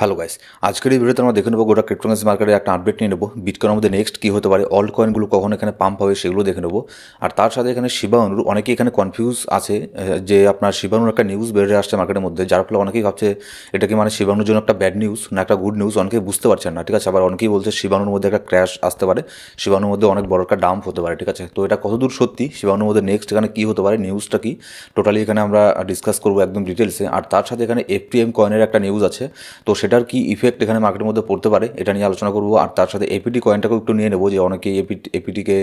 Hello guys, আজকের এই ভিডিওতে আমরা দেখে নেবো গোটা ক্রিপ্টোকারেন্সি মার্কেটে একটা আপডেট নিয়ে নেবো। বিটকয়েনের মধ্যে নেক্সট কী হতে পারে, অল্ট কয়েনগুলো কখন এখানে পাম্প হবে সেগুলো দেখে নেবো। আর তার সাথে এখানে শিবা অনুর অনেকেই এখানে কনফিউজ আছে যে আপনার শিবা অনুর একটা নিউজ বেরিয়ে আসছে মার্কেটের মধ্যে, যার ফলে অনেকেই ভাবছে এটা কি মানে শিবা অনুর জন্য একটা ব্যাড নিউজ না একটা গুড নিউজ, অনেকেই বুঝতে পারছেন না। ঠিক আছে, আবার অনেকেই বলছে শিবা অনুর মধ্যে একটা ক্র্যাশ আসতে পারে, শিবা অনুর মধ্যে অনেক বড় একটা ডাম্প হতে পারে। ঠিক আছে, তো এটা কতদূর সত্যি, শিবা অনুর মধ্যে নেক্সট এখানে কী হতে পারে, নিউজটা কি টোটালি এখানে আমরা ডিসকাস করবো একদম ডিটেলসে। আর তার সাথে এখানে এফটিএম কয়েনের একটা নিউজ আছে, তো সেটার কি ইফেক্ট এখানে মার্কেটের মধ্যে পড়তে পারে এটা নিয়ে আলোচনা করবো। আর তার সাথে এপিটি কয়েনটাকেও একটু নিয়ে নেবো, যে অনেকেই এপিটিকে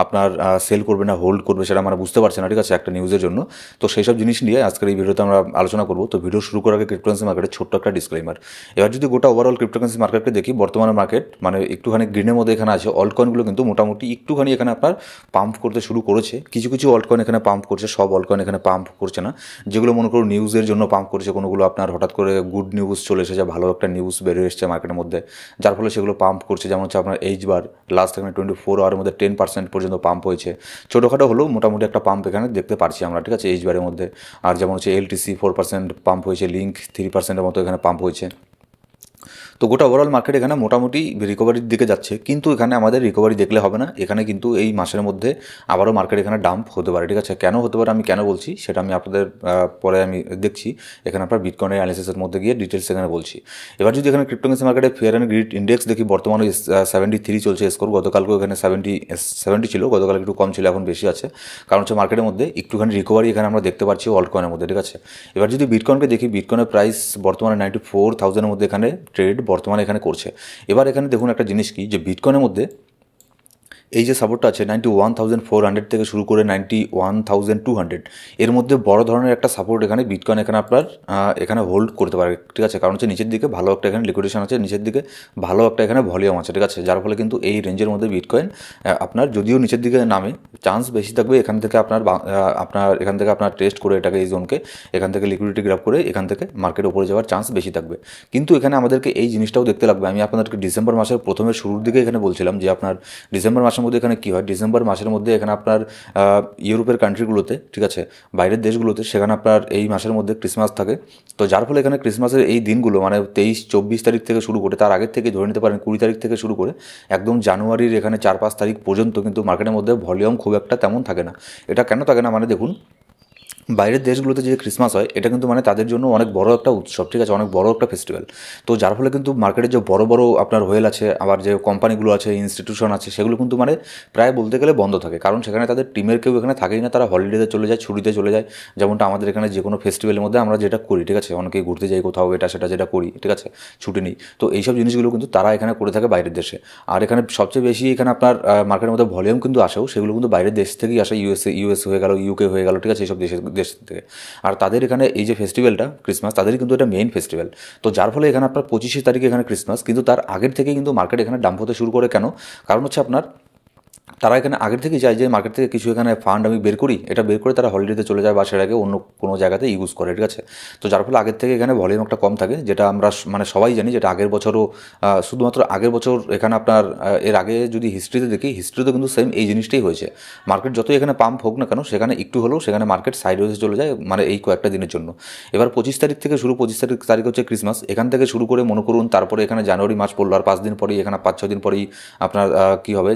আপনার সেল করবে না হোল্ড করবে সেটা আমরা বুঝতে পারছি না। ঠিক আছে, একটা নিউজের জন্য। তো সেই সব জিনিস নিয়ে আজকের এই ভিডিওতে আমরা আলোচনা করবো। তো ভিডিও শুরু করার আগে ক্রিপ্টোকারেন্সি মার্কেটের ছোট্ট একটা ডিসক্লেমার। এবার যদি গোটা ওভারঅল ক্রিপ্টোকারেন্সি মার্কেটকে দেখি, বর্তমানে মার্কেট মানে একটুখানি গ্রিনের মধ্যে এখানে আছে। অল্ট কয়েনগুলো কিন্তু মোটামুটি একটুখানি এখানে আপনার পাম্প করতে শুরু করেছে, কিছু কিছু অল্ট কয়েন এখানে পাম্প করছে, সব অল্ট কয়েন এখানে পাম্প করছে না। যেগুলো মনে করুন নিউজের জন্য পাম্প করছে, কোনোগুলো আপনার হঠাৎ করে গুড নিউজ চলে এসেছে, ভালো একটা নিউজ বেরিয়ে এসেছে মার্কেটের মধ্যে, যার ফলে সেগুলো পাম্প করছে। যেমন হচ্ছে আপনার এইচবার লাস্ট এখানে 24 আওয়ারের মধ্যে 10% পর্যন্ত পাম্প হয়েছে, ছোটোখাটো হলেও মোটামুটি একটা পাম্প এখানে দেখতে পারছি আমরা। ঠিক আছে, এইচবারের মধ্যে। আর যেমন হচ্ছে এলটিসি 4% পাম্প হয়েছে, লিঙ্ক 3%-এর মতো এখানে পাম্প হয়েছে। তো গোটা ওভারঅল মার্কেট এখানে মোটামুটি রিকভারির দিকে যাচ্ছে, কিন্তু এখানে আমাদের রিকভারি দেখলে হবে না, এখানে কিন্তু এই মাসের মধ্যে আবারও মার্কেট এখানে ডাম্প হতে পারে। ঠিক আছে, কেন হতে পারে আমি কেন বলছি সেটা আমি আপনাদের পরে আমি দেখছি, এখানে আপনার বিটকয়েনের অ্যানালিসিসের মধ্যে গিয়ে ডিটেলস এখানে বলছি। এবার যদি এখানে ক্রিপ্টোকারেন্সি মার্কেটে ফেয়ার অ্যান্ড গ্রিড ইন্ডেক্স দেখি, বর্তমানে 73 চলছে স্কোর, গতকালকেও এখানে 70 ছিল, গতকাল একটু কম ছিল, এখন বেশি আছে। কারণ হচ্ছে মার্কেটের মধ্যে একটুখানি রিকভারি এখানে আমরা দেখতে পাচ্ছি অল্ট কয়েনের মধ্যে। ঠিক আছে, এবার যদি বিটকয়েনকে দেখি, বিটকয়েনের প্রাইস বর্তমানে 94,000-এর মধ্যে এখানে ট্রেড বর্তমানে এখানে করছে। এবার এখানে দেখুন একটা জিনিস কি, যে বিটকয়েনের মধ্যে এই যে সাপোর্টটা আছে 91,400 থেকে শুরু করে 91,200, এর মধ্যে বড় ধরনের একটা সাপোর্ট এখানে বিটকয়েন এখানে আপনার এখানে হোল্ড করতে পারে। ঠিক আছে, কারণ হচ্ছে নিচের দিকে ভালো একটা এখানে লিকুইডেশন আছে, নিচের দিকে ভালো একটা এখানে ভলিউম আছে। ঠিক আছে, যার ফলে কিন্তু এই রেঞ্জের মধ্যে বিটকয়েন আপনার যদিও নিচের দিকে নামে, চান্স বেশি থাকবে এখান থেকে আপনার এখান থেকে আপনার টেস্ট করে এটাকে, এই জোনকে এখান থেকে লিকুইডিটি গ্রাফ করে এখান থেকে মার্কেট উপরে যাওয়ার চান্স বেশি থাকবে। কিন্তু এখানে আমাদেরকে এই জিনিসটাও দেখতে লাগবে। আমি আপনাদেরকে ডিসেম্বর মাসের প্রথমের শুরুর দিকে এখানে বলছিলাম যে আপনার ডিসেম্বর মাসের মধ্যে এখানে কী হয়, ডিসেম্বর মাসের মধ্যে এখানে আপনার ইউরোপের কান্ট্রিগুলোতে, ঠিক আছে, বাইরের দেশগুলোতে, সেখানে আপনার এই মাসের মধ্যে ক্রিসমাস থাকে। তো যার ফলে এখানে ক্রিসমাসের এই দিনগুলো মানে 23-24 তারিখ থেকে শুরু করে, তার আগের থেকে ধরে নিতে পারেন 20 তারিখ থেকে শুরু করে একদম জানুয়ারির এখানে 4-5 তারিখ পর্যন্ত কিন্তু মার্কেটের মধ্যে ভলিউম খুব একটা তেমন থাকে না। এটা কেন থাকে না, মানে দেখুন, বাইরের দেশগুলোতে যে ক্রিসমাস হয় এটা কিন্তু মানে তাদের জন্য অনেক বড় একটা উৎসব। ঠিক আছে, অনেক বড় একটা ফেস্টিভ্যাল। তো যার ফলে কিন্তু মার্কেটে যে বড় বড় আপনার হোয়েল আছে, আবার যে কোম্পানিগুলো আছে, ইনস্টিটিউশন আছে, সেগুলো কিন্তু মানে প্রায় বলতে গেলে বন্ধ থাকে, কারণ সেখানে তাদের টিমের কেউ এখানে থাকেই না, তারা হলিডেতে চলে যায়, ছুটিতে চলে যায়। যেমনটা আমাদের এখানে যে কোনো ফেস্টিভ্যালের মধ্যে আমরা যেটা করি, ঠিক আছে, অনেকেই ঘুরতে যাই কোথাও, এটা সেটা যেটা করি, ঠিক আছে, ছুটি নেই। তো এইসব জিনিসগুলো কিন্তু তারা এখানে করে থাকে বাইরের দেশে। আর এখানে সবচেয়ে বেশি এখানে আপনার মার্কেটের মধ্যে ভলিউম কিন্তু আসেও, সেগুলো কিন্তু বাইরের দেশ থেকেই আসে, ইউএস হয়ে গেল, ইউকে হয়ে গেল, ঠিক আছে, এইসব দেশ থেকে। আর তাদের এখানে এই যে ফেস্টিভ্যালটা ক্রিসমাস, তাদেরই কিন্তু এটা মেইন ফেস্টিভ্যাল। তো যার ফলে এখানে আপনার 25 তারিখে এখানে ক্রিসমাস, কিন্তু তার আগের থেকেই কিন্তু মার্কেট এখানে ডাম্প হতে শুরু করে। কেন? কারণ হচ্ছে আপনার তারা এখানে আগের থেকেই চায় যে মার্কেট থেকে কিছু এখানে ফান্ড আমি বের করি, এটা বের করে তারা হলিডেতে চলে যায় বা সেটাকে অন্য কোনো জায়গাতে ইউজ করে। ঠিক আছে, তো যার ফলে আগের থেকে এখানে ভলিউম একটা কম থাকে, যেটা আমরা মানে সবাই জানি, যেটা আগের বছরও শুধুমাত্র আগের বছর এখানে আপনার এর আগে যদি হিস্ট্রিতে দেখি, হিস্ট্রিতে কিন্তু সেম এই জিনিসটাই হয়েছে। মার্কেট যতই এখানে পাম্প হোক না কেন, সেখানে একটু হলেও সেখানে মার্কেট সাইডওয়েজে চলে যায়, মানে এই কয়েকটা দিনের জন্য। এবার 25 তারিখ থেকে শুরু, 25 তারিখ হচ্ছে ক্রিসমাস, এখান থেকে শুরু করে মনে করুন তারপরে এখানে জানুয়ারি মাস পড়লো, আর 5 দিন পরেই এখানে 5-6 দিন পরেই আপনার কী হবে,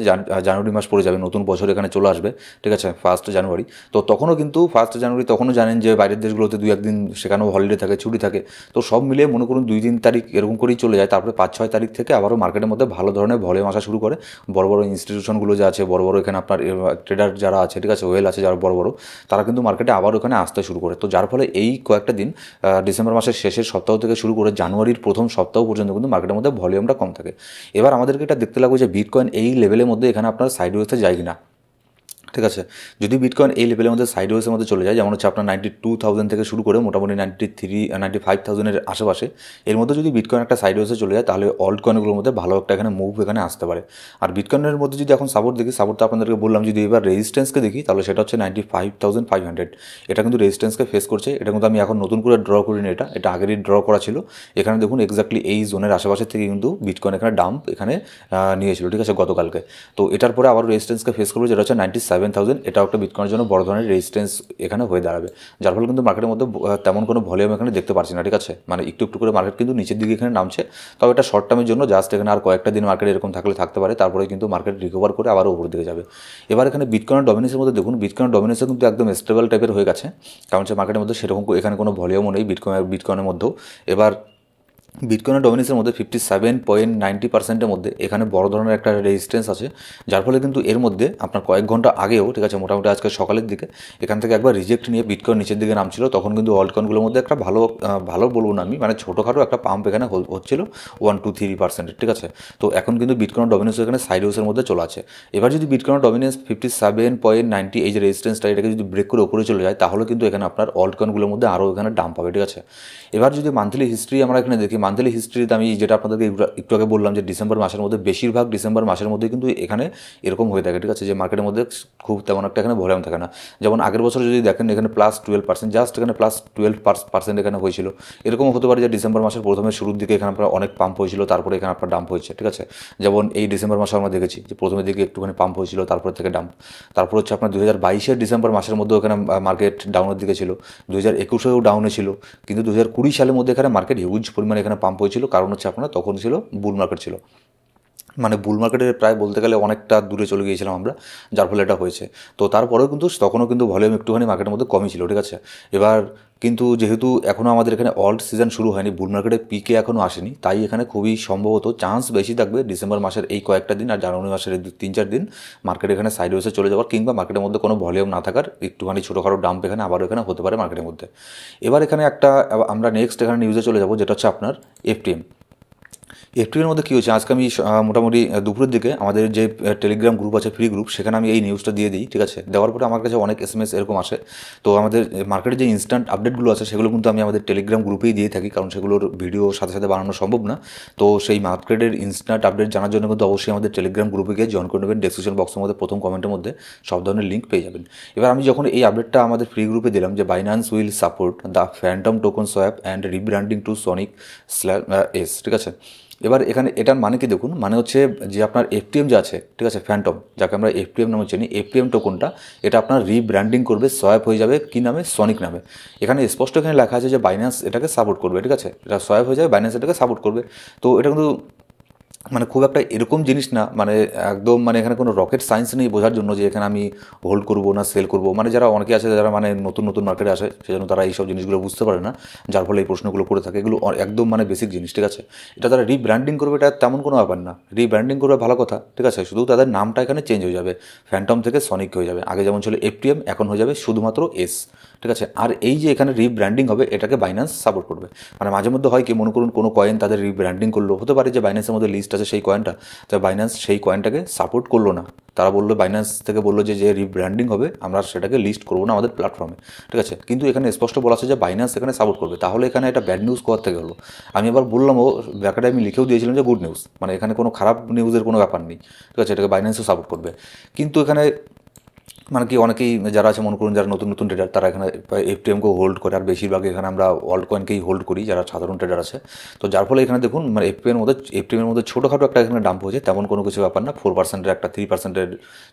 জানুয়ারি মাস পড়ে যাবে, নতুন বছর এখানে চলে আসবে। ঠিক আছে, 1 জানুয়ারি। তো তখনও কিন্তু 1 জানুয়ারি তখনও জানেন যে বাইরের দেশগুলোতে 2-1 দিন সেখানেও হলিডে থাকে, ছুটি থাকে। তো সব মিলিয়ে মনে করুন 2-3 তারিখ এরকম করেই চলে যায়। তারপরে 5-6 তারিখ থেকে আবারও মার্কেটের মধ্যে ভালো ধরনের ভলিউম আসা শুরু করে। বড় বড় ইনস্টিটিউশনগুলো যা আছে, বড় বড় এখানে আপনার ট্রেডার যারা আছে, ঠিক আছে, ওয়েল আছে যারা বড় বড়, তারা কিন্তু মার্কেটে আবার ওখানে আসতে শুরু করে। তো যার ফলে এই কয়েকটা দিন ডিসেম্বর মাসের শেষের সপ্তাহ থেকে শুরু করে জানুয়ারির প্রথম সপ্তাহ পর্যন্ত কিন্তু মার্কেটের মধ্যে ভলিউমটা কম থাকে। এবার আমাদেরকে এটা দেখতে লাগবে যে বিটকয়েন এই লেভেলের মধ্যে এখানে আপনার সাইডওয়েতে যায় কিনা। ঠিক আছে, যদি বিটকয়েন এই লেভেলের মধ্যে সাইডওয়েজের মধ্যে চলে যায়, যেমন হচ্ছে আপনার 92,000 থেকে শুরু করে মোটামুটি 95,000-এর আশেপাশে, এর মধ্যে যদি বিটকয়েন একটা সাইডওয়েজে চলে যায়, তাহলে অল্ট কয়েনগুলোর মধ্যে ভালো একটা এখানে মুভ এখানে আসতে পারে। আর বিটকয়েনের মধ্যে যদি এখন সাপোর্ট দেখি, সাপোর্টটা আপনাদেরকে বললাম, যদি এবার রেজিস্ট্যান্সকে দেখি, তাহলে সেটা হচ্ছে 95,500। এটা কিন্তু রেজিস্ট্যান্সকে ফেস করছে। এটা কিন্তু আমি এখন নতুন করে ড্র করিনি, এটা আগেরই ড্র করা ছিল। এখানে দেখুন এক্স্যাক্টলি এই জোনের আশেপাশে থেকে কিন্তু বিটকয়েন এখানে ডাম্প এখানে নিয়েছিল, ঠিক আছে, গতকালকে। তো এটার পরে আবার রেজিস্ট্যান্সকে ফেস করবে, যেটা হচ্ছে 97 57,000, এটাও একটা বিটকয়েনের জন্য বড় ধরনের রেজিস্ট্যান্স এখানে হয়ে দাঁড়াবে, যার ফলে কিন্তু মার্কেটের মধ্যে তেমন কোনো ভলিউম এখানে দেখতে পাচ্ছি না, ঠিক আছে। মানে একটু একটু করে মার্কেট কিন্তু নিচের দিকে এখানে নামছে, তবে এটা শর্ট টার্মের জন্য, জাস্ট এখানে আর কয়েকটা দিন মার্কেট এরকম থাকলে থাকতে পারে, তারপরে কিন্তু মার্কেট রিকভার করে আবার উপর দিকে যাবে। এবার এখানে বিটকয়েনের ডমিনেন্সের মধ্যে দেখুন, বিটকয়েনের ডমিনেন্সও কিন্তু একদম স্টেবল টাইপের হয়ে গেছে, কারণ সে মার্কেটের মধ্যে সেরকম এখানে কোনো ভলিউমও নেই বিটকয়েনের মধ্যেও। এবার বিটকয়েনের ডমিনেন্সের মধ্যে 57.90%-এর মধ্যে এখানে বড় ধরনের একটা রেজিস্ট্যান্স আছে, যার ফলে কিন্তু এর মধ্যে আপনার কয়েক ঘন্টা আগেও, ঠিক আছে, মোটামুটি আজকে সকালের দিকে এখান থেকে একবার রিজেক্ট নিয়ে বিটকয়েন নিচের দিকে নামছিল, তখন কিন্তু অল্ট কয়েনগুলোর মধ্যে একটা ভালো বলবো না আমি, মানে ছোটোখাটো একটা পাম্প এখানে হচ্ছিল 1-2-3%, ঠিক আছে। তো এখন কিন্তু বিটকয়েনের ডমিনেন্স এখানে সাইড ওয়েসের মধ্যে চলে আছে। এবার যদি বিটকয়েনের ডমিনেন্স 57.90 এই যে রেজিস্ট্যান্সটা, এটাকে যদি ব্রেক করে উপরে চলে যায়, তাহলে কিন্তু এখানে আপনার অল্ট কয়েনগুলোর মধ্যে আরও এখানে ডাম্প পাবে, ঠিক আছে। এবার যদি মান্থলি হিস্ট্রি আমরা এখানে দেখি, মান্থলি হিস্ট্রিতে আমি যেটা আপনাদেরকে একটু আগে বললাম যে ডিসেম্বর মাসের মধ্যে, বেশিরভাগ ডিসেম্বর মাসের মধ্যে কিন্তু এখানে এরকম হয়ে থাকে, ঠিক আছে, যে মার্কেটের মধ্যে খুব তেমন একটা এখানে ভলিউম থাকে না। যেমন আগের বছর যদি দেখেন এখানে +12%, জাস্ট এখানে +12% এখানে হয়েছিল। এরকম হতে পারে যে ডিসেম্বর মাসের প্রথমে শুরুর দিকে এখানে আপনার অনেক পাম্প হয়েছিল, তারপরে এখানে আপনার ডাম্প হয়েছে, ঠিক আছে। যেমন এই ডিসেম্বর মাসে আমরা দেখেছি যে প্রথমের দিকে একটুখানি পাম্প হয়েছিল, তারপর থেকে ডাম্প। তারপর হচ্ছে আপনার 2022-এর ডিসেম্বর মাসের মধ্যেও এখানে মার্কেট ডাউনের দিকে ছিল, 2021-এও ডাউনে ছিল, কিন্তু 2020 সালের মধ্যে এখানে মার্কেট হিউজ পরিমাণে এখানে পাম্প হয়েছিল, কারণ হচ্ছে আপনার তখন ছিল বুল মার্কেট ছিল, মানে বুল মার্কেটের প্রায় বলতে গেলে অনেকটা দূরে চলে গিয়েছিলাম আমরা, যার ফলে এটা হয়েছে। তো তারপরেও কিন্তু তখনও কিন্তু ভলিউম একটুখানি মার্কেটের মধ্যে কমই ছিল, ঠিক আছে। এবার কিন্তু যেহেতু এখনও আমাদের এখানে অল্ট সিজন শুরু হয়নি, বুল মার্কেটের পিকে এখনও আসেনি, তাই এখানে খুবই সম্ভবত চান্স বেশি থাকবে ডিসেম্বর মাসের এই কয়েকটা দিন আর জানুয়ারি মাসের এই 3-4 দিন মার্কেট এখানে সাইডওয়েসে চলে যাওয়ার, কিংবা মার্কেটের মধ্যে কোনো ভলিউম না থাকার, একটুখানি ছোটোখাটো ডাম্প এখানে আবারও এখানে হতে পারে মার্কেটের মধ্যে। এবার এখানে আমরা নেক্সট এখানে নিউজে চলে যাবো, যেটা হচ্ছে আপনার এফটিএম। এফটিএমের মধ্যে কী হয়েছে, আজকে আমি মোটামুটি দুপুরের দিকে আমাদের যে টেলিগ্রাম গ্রুপ আছে, ফ্রি গ্রুপ, সেখানে আমি এই নিউজটা দিয়ে দিই, ঠিক আছে। দেওয়ার পরে আমার কাছে অনেক SMS এরকম আসে। তো আমাদের মার্কেটের যে ইনস্ট্যান্ট আপডেটগুলো আছে সেগুলো কিন্তু আমি আমাদের টেলিগ্রাম গ্রুপেই দিয়ে থাকি, কারণ সেগুলোর ভিডিও সাথে সাথে বানানো সম্ভব না। তো সেই মার্কেটের ইনস্ট্যান্ট আপডেট জানার জন্য কিন্তু অবশ্যই আমাদের টেলিগ্রাম গ্রুপে গিয়ে জয়েন করে নেবেন। ডেসক্রিপশন বক্সের মধ্যে প্রথম কমেন্টের মধ্যে সব ধরনের লিঙ্ক পেয়ে যাবেন। এবার আমি যখন এই আপডেটটা আমাদের ফ্রি গ্রুপে দিলাম যে Binance will support the Fantom token swap and rebranding to Sonic S, ঠিক আছে। এবার এখানে এটার মানে কি দেখুন, মানে হচ্ছে যে আপনার এফটিএম যে আছে, ঠিক আছে, ফ্যান্টম, যাকে আমরা এফটিএম নামে চিনি, এফটিএম টোকনটা এটা আপনার রিব্র্যান্ডিং করবে, সোয়াপ হয়ে যাবে কী নামে, সনিক নামে। এখানে স্পষ্ট এখানে লেখা আছে যে বাইন্যান্স এটাকে সাপোর্ট করবে, ঠিক আছে, এটা সোয়াপ হয়ে যাবে, বাইন্যান্স এটাকে সাপোর্ট করবে। তো এটা কিন্তু মানে খুব একটা এরকম জিনিস না, মানে একদম মানে এখানে কোনো রকেট সায়েন্স নেই বোঝার জন্য যে এখানে আমি হোল্ড করবো না সেল করবো। মানে যারা অনেকে আছে যারা মানে নতুন নতুন মার্কেটে আসে, সেজন্য তারা এইসব জিনিসগুলো বুঝতে পারে না, যার ফলে এই প্রশ্নগুলো করে থাকে। এগুলো একদম মানে বেসিক জিনিস, ঠিক আছে। এটা তারা রিব্র্যান্ডিং করবে, এটা তেমন কোনো ব্যাপার না। রিব্র্যান্ডিং করবে ভালো কথা, ঠিক আছে, শুধু তাদের নামটা এখানে চেঞ্জ হয়ে যাবে, ফ্যান্টম থেকে সনিক হয়ে যাবে। আগে যেমন ছিল এফটিএম, এখন হয়ে যাবে শুধুমাত্র এস, ঠিক আছে। আর এই যে এখানে রিব্র্যান্ডিং হবে, এটাকে বাইন্যান্স সাপোর্ট করবে। মানে মাঝে মধ্যে হয় কি, মনে করুন কোনো কয়েন তাদের রিব্র্যান্ডিং করলো, হতে পারে যে বাইন্যান্সের মধ্যে লিস্ট আছে সেই কয়েনটা, তো বাইন্যান্স সেই কয়েনটাকে সাপোর্ট করলো না, তারা বললো, বাইন্যান্স থেকে বললো যে রিব্র্যান্ডিং হবে, আমরা সেটাকে লিস্ট করবো না আমাদের প্ল্যাটফর্মে, ঠিক আছে। কিন্তু এখানে স্পষ্ট বলা আছে যে বাইন্যান্স এখানে সাপোর্ট করবে, তাহলে এখানে একটা ব্যাড নিউজ কোথা থেকে হলো। আমি আবার বললামও ব্যাকেটে, আমি লিখেও দিয়েছিলাম যে গুড নিউজ, মানে এখানে কোনো খারাপ নিউজের কোনো ব্যাপার নেই, ঠিক আছে, এটাকে বাইন্যান্সও সাপোর্ট করবে। কিন্তু এখানে মানে কি অনেকেই যারা আছে, মনে করুন যারা নতুন নতুন ট্রেডার, তারা এখানে এফটিএমকেও হোল্ড করে, আর বেশিরভাগ এখানে আমরা অল্ট কয়েনকেই হোল্ড করি যারা সাধারণ ট্রেডার আছে। তো যার ফলে এখানে দেখুন, মানে এফটিএমের মধ্যে ছোটোখাটো একটা এখানে ডাম্প হয়েছে, তেমন কোনো কিছু ব্যাপার না, 4%-এর একটা 3%-এর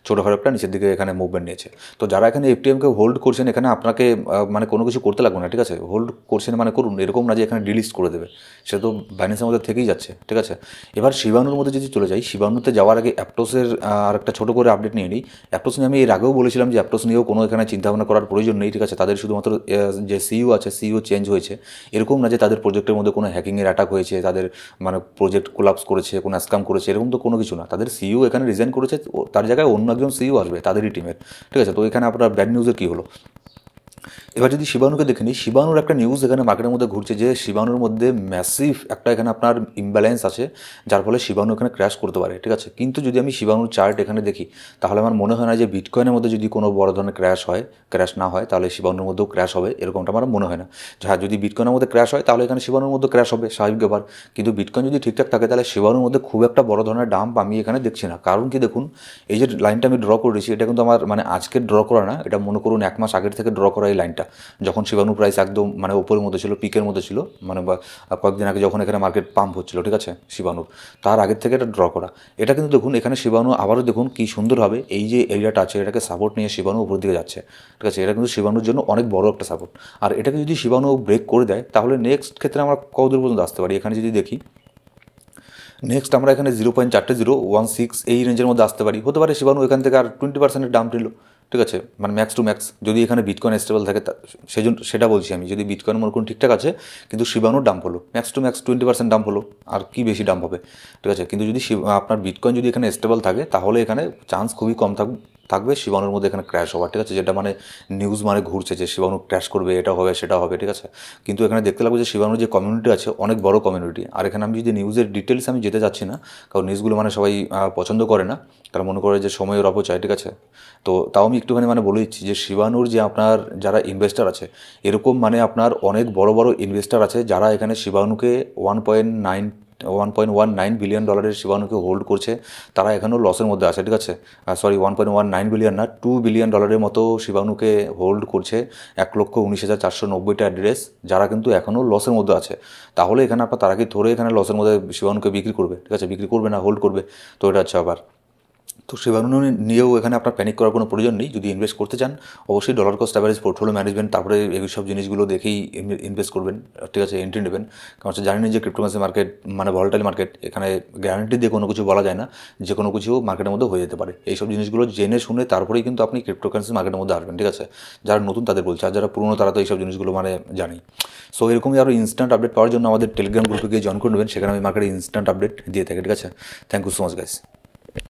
ছোটোখাটো একটা নিচের দিকে এখানে মুভমেন্ট নিয়েছে। তো যারা এখানে এফটিএমকে হোল্ড করছেন, এখানে আপনাকে মানে কোনো কিছু করতে লাগবে না, ঠিক আছে। হোল্ড করছেন মানে করুন, এরকম না যে এখানে ডিলিস্ট করে দেবে, সেটা তো বাইন্যান্সের মধ্যে থেকেই যাচ্ছে, ঠিক আছে। এবার শিবানুর মধ্যে যদি চলে যাই, শিবানুতে যাওয়ার আগে অ্যাপটোসের আর একটা ছোটো করে আপডেট নিয়ে নিই। অ্যাপটোস নিয়ে আমি এর আগেও বলেছিলাম যে অ্যাপটোস নিয়েও কোনো এখানে চিন্তাভাবনা করার প্রয়োজন নেই, ঠিক আছে। তাদের শুধুমাত্র যে সিইও আছে, সিইও চেঞ্জ হয়েছে, এরকম না যে তাদের প্রজেক্টের মধ্যে কোনো হ্যাকিংয়ের অ্যাটাক হয়েছে, তাদের মানে প্রজেক্ট কোলাপস করেছে, কোনো স্ক্যাম করেছে, এরকম তো কোনো কিছু না। তাদের সিইও এখানে রিজাইন করেছে, তার জায়গায় অন্য একজন সিইও আসবে তাদেরই টিমের, ঠিক আছে। তো এখানে আপনার ব্যাড নিউজের কী হলো। এবার যদি শিবানুকে দেখে নিই, শিবানুর একটা নিউজ এখানে মার্কেটের মধ্যে ঘুরছে যে শিবানুর মধ্যে ম্যাসিভ একটা এখানে আপনার ইমব্যালেন্স আছে, যার ফলে শিবানু এখানে ক্র্যাশ করতে পারে, ঠিক আছে। কিন্তু যদি আমি শিবানুর চার্ট এখানে দেখি, তাহলে আমার মনে হয় না যে বিটকয়েনের মধ্যে যদি কোনো বড় ধরনের ক্র্যাশ না হয়, তাহলে শিবানুর মধ্যেও ক্র্যাশ হবে, এরকমটা আমার মনে হয় না। হ্যাঁ, যদি বিটকয়েনের মধ্যে ক্র্যাশ হয়, তাহলে এখানে শিবানুর মধ্যে ক্র্যাশ হবে, স্বাভাবিক ব্যাপার। কিন্তু বিটকয়েন যদি ঠিকঠাক থাকে, তাহলে শিবানুর মধ্যে খুব একটা বড় ধরনের ডাম্প আমি এখানে দেখছি না। কারণ কি দেখুন, এই যে লাইনটা আমি ড্র করেছি, এটা কিন্তু আমার মানে আজকে ড্র করা না, এটা মনে করুন 1 মাস আগের থেকে ড্র করা এই লাইনটা। এটা, যখন শিবানু প্রাইস একদম মানে ওপরের মধ্যে ছিল, পিকের মধ্যে ছিল, মানে বা কয়েকদিন আগে যখন এখানে মার্কেট পাম্প হচ্ছিল, ঠিক আছে, শিবানুর তার আগের থেকে এটা ড্র করা। এটা কিন্তু দেখুন এখানে শিবানু আবারও দেখুন কি সুন্দরভাবে এই যে এরিয়াটা আছে এটাকে সাপোর্ট নিয়ে শিবানু উপর দিকে যাচ্ছে, ঠিক আছে। এটা কিন্তু শিবানুর জন্য অনেক বড় একটা সাপোর্ট। আর এটাকে যদি শিবানু ব্রেক করে দেয় তাহলে নেক্সট ক্ষেত্রে আমরা কতদূর পর্যন্ত আসতে পারি এখানে যদি দেখি, নেক্সট আমরা এখানে 0.4016 এই রেঞ্জের মধ্যে আসতে পারি। হতে পারে শিবানু এখান থেকে আর 20% ডাম্প নিল, ঠিক আছে, মানে ম্যাক্স টু ম্যাক্স যদি এখানে বিটকয়েন স্টেবল থাকে, সেই জন্য সেটা বলছি আমি, যদি বিটকয়েন মনে করুন ঠিকঠাক আছে কিন্তু শিবানুর ডাম্প হলো ম্যাক্স টু ম্যাক্স 20% ডাম্প হলো, আর কি বেশি ডাম্প হবে, ঠিক আছে। কিন্তু যদি আপনার বিটকয়েন যদি এখানে স্টেবল থাকে তাহলে এখানে চান্স খুবই কম থাকবে শিবানুর মধ্যে এখানে ক্র্যাশ হওয়ার, ঠিক আছে, যেটা মানে নিউজ মানে ঘুরছে যে শিবানু ক্র্যাশ করবে, এটা হবে সেটা হবে, ঠিক আছে। কিন্তু এখানে দেখতে লাগবে যে শিবানুর যে কমিউনিটি আছে অনেক বড় কমিউনিটি। আর এখানে আমি যদি নিউজের ডিটেলস আমি যেতে যাচ্ছি না, কারণ নিউজগুলো মানে সবাই পছন্দ করে না, তারা মনে করে যে সময়ের অপচয়, ঠিক আছে। তো তাও আমি একটুখানি মানে বলে দিচ্ছি যে শিবানুর যে আপনার যারা ইনভেস্টার আছে, এরকম মানে আপনার অনেক বড় বড় ইনভেস্টার আছে যারা এখানে শিবানুকে 1.19 বিলিয়ন ডলারের শিবানুকে হোল্ড করছে, তারা এখানেও লসের মধ্যে আছে, ঠিক আছে। সরি, 1.19 বিলিয়ন না, 2 বিলিয়ন ডলারের মতো শিবানুকে হোল্ড করছে 1,19,490টা অ্যাড্রেস, যারা কিন্তু এখনও লসের মধ্যে আছে। তাহলে এখানে আপনার তারা কি ধরে এখানে লসের মধ্যে শিবানুকে বিক্রি করবে, ঠিক আছে, বিক্রি করবে না, হোল্ড করবে। তো এটা হচ্ছে আবার, তো শিবানু নিয়েও এখানে আপনার প্যানিক করার কোনো প্রয়োজন নেই। যদি ইনভেস্ট করতে চান অবশ্যই dollar cost average portfolio management, তারপরে এই সব জিনিসগুলো দেখেই ইনভেস্ট করবেন, ঠিক আছে, এন্ট্রি নেবেন। কারণ হচ্ছে জানেন যে ক্রিপ্টোকারেন্সি মার্কেট মানে ভলাটাইল মার্কেট, এখানে গ্যারান্টি দিয়ে কোনো কিছু বলা যায় না, যে কোনো কিছু মার্কেটের মধ্যে হয়ে যেতে পারে। এইসব জিনিসগুলো জেনে শুনে তারপরেই কিন্তু আপনি ক্রিপ্টোকারেন্সি মার্কেটের মধ্যে আসবেন, ঠিক আছে। যারা নতুন তাদের বলছে, আর যারা পুরনো তারা তো এইসব জিনিসগুলো মানে জানেই। সো এরকমই আরও ইনস্ট্যান্ট আপডেট পাওয়ার জন্য আমাদের টেলিগ্রাম গ্রুপে গিয়ে জয়েন করে নেবেন, সেখানে আমি মার্কেটে ইনস্ট্যান্ট আপডেট দিয়ে থাকি, ঠিক আছে। Thank you so much guys.